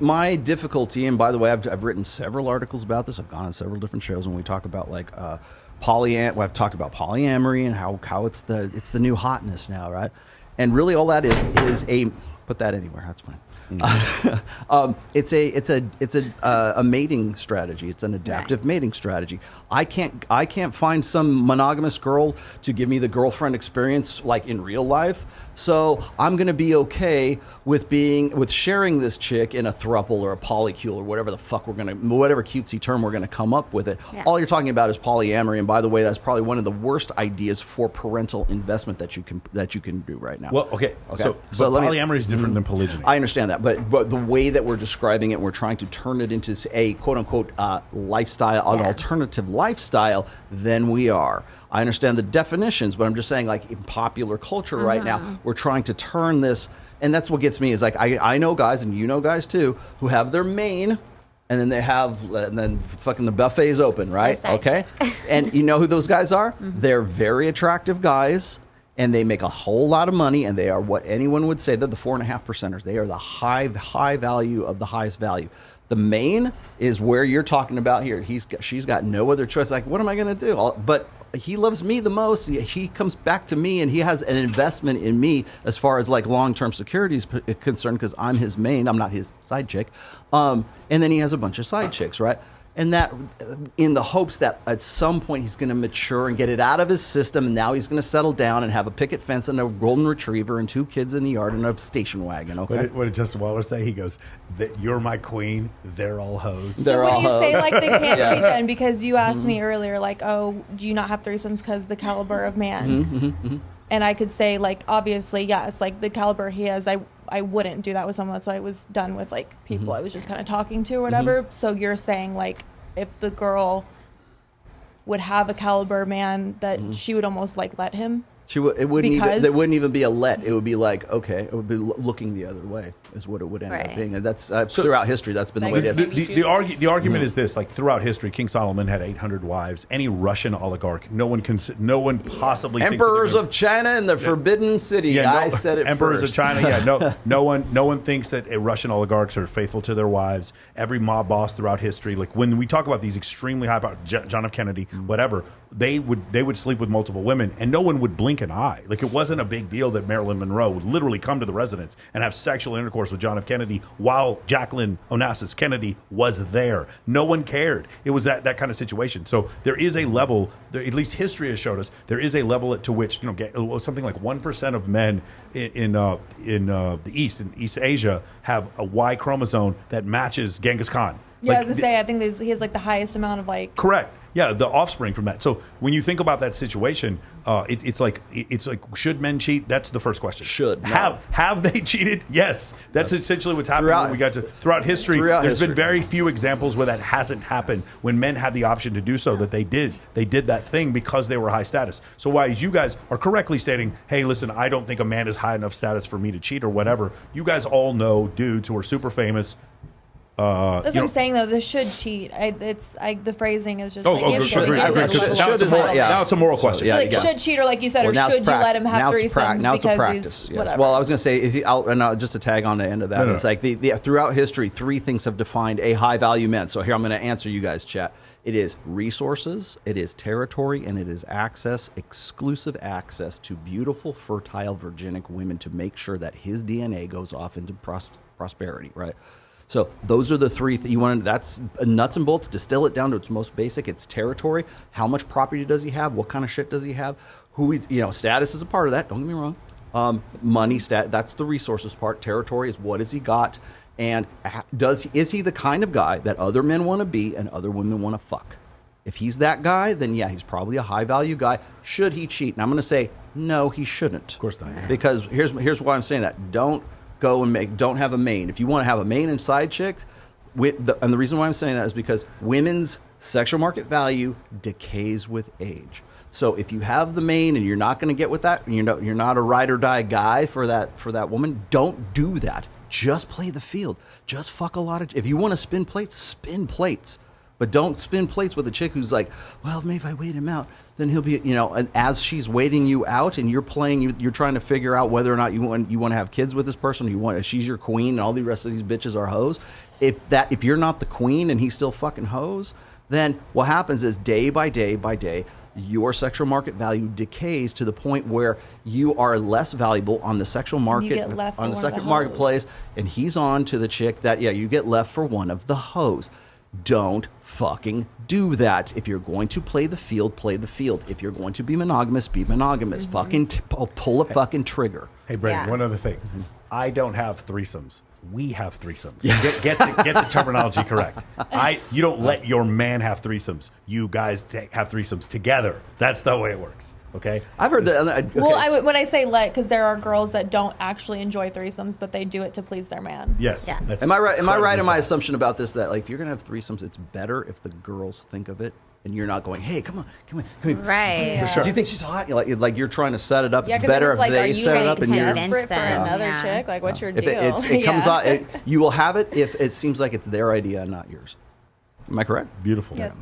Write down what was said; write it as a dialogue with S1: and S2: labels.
S1: My difficulty, and by the way, I've written several articles about this. I've gone on several different shows when we talk about like I've talked about polyamory and how it's the new hotness now, right? And really, all that is a put that anywhere. That's fine. It's a mating strategy. It's an adaptive mating strategy. I can't find some monogamous girl to give me the girlfriend experience like in real life. So I'm gonna be okay with sharing this chick in a throuple or a polycule or whatever the fuck whatever cutesy term we're gonna come up with it. Yeah. All you're talking about is polyamory, and by the way, that's probably one of the worst ideas for parental investment that you can do right now.
S2: Well, okay. So polyamory is different than polygyny.
S1: I understand that, but the way that we're describing it, we're trying to turn it into a quote unquote lifestyle, an alternative lifestyle. Then we are. I understand the definitions, but I'm just saying, like in popular culture right now, we're trying to turn this, and that's what gets me is like I know guys, and you know guys too, who have their main, and then fucking the buffet is open, right? Okay, and you know who those guys are? They're very attractive guys. And they make a whole lot of money, and they are what anyone would say. They're the 4.5%ers. They are the high value of the highest value. The main is where you're talking about here. She's got no other choice. Like, what am I going to do? But he loves me the most. He comes back to me, and he has an investment in me as far as like long-term security is concerned, because I'm his main. I'm not his side chick. And then he has a bunch of side chicks, right? And that in the hopes that at some point he's going to mature and get it out of his system, and now he's going to settle down and have a picket fence and a golden retriever and 2 kids in the yard and a station wagon. Okay.
S2: What did Justin Waller say? He goes, "You're my queen. They're all hoes."
S3: So when you say like they can't cheat, then because you asked me earlier, like, oh, do you not have threesomes because the caliber of man? And I could say like, obviously, yes, like the caliber he has, I wouldn't do that with someone. So I was done with like people I was just kind of talking to or whatever. So you're saying like if the girl would have a caliber man that she would almost like let him?
S1: It wouldn't even be a let. It would be like, okay, it would be looking the other way is what it would end up being. And that's throughout history, that's been the way it is.
S2: The argument is this, like throughout history, King Solomon had 800 wives. Any Russian oligarch, no one possibly
S1: Emperors of China and the Forbidden City. I said it
S2: Emperors
S1: first.
S2: of China, no one thinks that Russian oligarchs are faithful to their wives. Every mob boss throughout history, like when we talk about these extremely high power, John F. Kennedy, whatever, they would sleep with multiple women and no one would blink an eye. Like it wasn't a big deal that Marilyn Monroe would literally come to the residence and have sexual intercourse with John F. Kennedy while Jacqueline Onassis Kennedy was there. No one cared. It was that kind of situation. So there is a level, at least history has showed us, there is a level to which, something like 1% of men in the East, in East Asia, have a Y chromosome that matches Genghis Khan.
S3: Yeah, I was gonna say, I think he has like the highest amount of like.
S2: Correct. Yeah, the offspring from that. So when you think about that situation, it's like should men cheat? That's the first question. Have they cheated? Yes, that's essentially what's happened. Throughout history. There's been very few examples where that hasn't happened. When men had the option to do so, that they did that thing because they were high status. So while you guys are correctly stating, hey, listen, I don't think a man is high enough status for me to cheat or whatever. You guys all know dudes who are super famous.
S3: That's what I'm saying, though. This should cheat. The phrasing is just
S2: now it's a moral question.
S3: Yeah, should cheat, or like you said, or should you let him have threesomes?
S1: Now it's a practice. Yes. Well, I was going to say, just to tag on the end of that, it's like throughout history, 3 things have defined a high value man. So here I'm going to answer you guys, chat. It is resources, it is territory, and it is exclusive access to beautiful, fertile, virginic women to make sure that his DNA goes off into prosperity, right? So those are the 3 you want. That's nuts and bolts. Distill it down to its most basic. It's territory. How much property does he have? What kind of shit does he have? Status is a part of that. Don't get me wrong. Money, that's the resources part. Territory is what has he got, and is he the kind of guy that other men want to be and other women want to fuck? If he's that guy, then yeah, he's probably a high value guy. Should he cheat? And I'm going to say no, he shouldn't.
S2: Of course not.
S1: Because here's why I'm saying that. Don't have a main. If you want to have a main and side chicks, and the reason why I'm saying that is because women's sexual market value decays with age. So if you have the main and you're not going to get with that, you're not a ride or die guy for that woman, don't do that. Just play the field. Just fuck a lot of. If you want to spin plates. But don't spin plates with a chick who's like, well, maybe if I wait him out, then he'll be, and as she's waiting you out and you're trying to figure out whether or not you want to have kids with this person, she's your queen and all the rest of these bitches are hoes. if you're not the queen and he's still fucking hoes, then what happens is day by day by day, your sexual market value decays to the point where you are less valuable on the sexual market, on the second marketplace, and he's on to the chick that, you get left for one of the hoes. Don't fucking do that. If you're going to play the field, play the field. If you're going to be monogamous, be monogamous. Fucking pull a fucking trigger.
S2: Hey, Brandon, one other thing. I don't have threesomes. We have threesomes. Get the terminology correct. You don't let your man have threesomes. You guys have threesomes together. That's the way it works. Okay,
S1: I've heard that. Okay.
S3: Well, when I say let, because there are girls that don't actually enjoy threesomes, but they do it to please their man.
S2: Yes.
S4: Yeah.
S1: Am I right? Am I right in my assumption about this? That like, if you're gonna have threesomes, it's better if the girls think of it, and you're not going, "Hey, come on."
S4: Right.
S3: For
S2: sure.
S1: Do you think she's hot? Like you're trying to set it up.
S3: Yeah,
S1: it's better if
S3: like,
S1: they set it up and you're.
S3: Desperate for another chick? Like, what's your deal?
S1: It comes out. You will have it if it seems like it's their idea and not yours. Am I correct?
S2: Beautiful.
S3: Yes.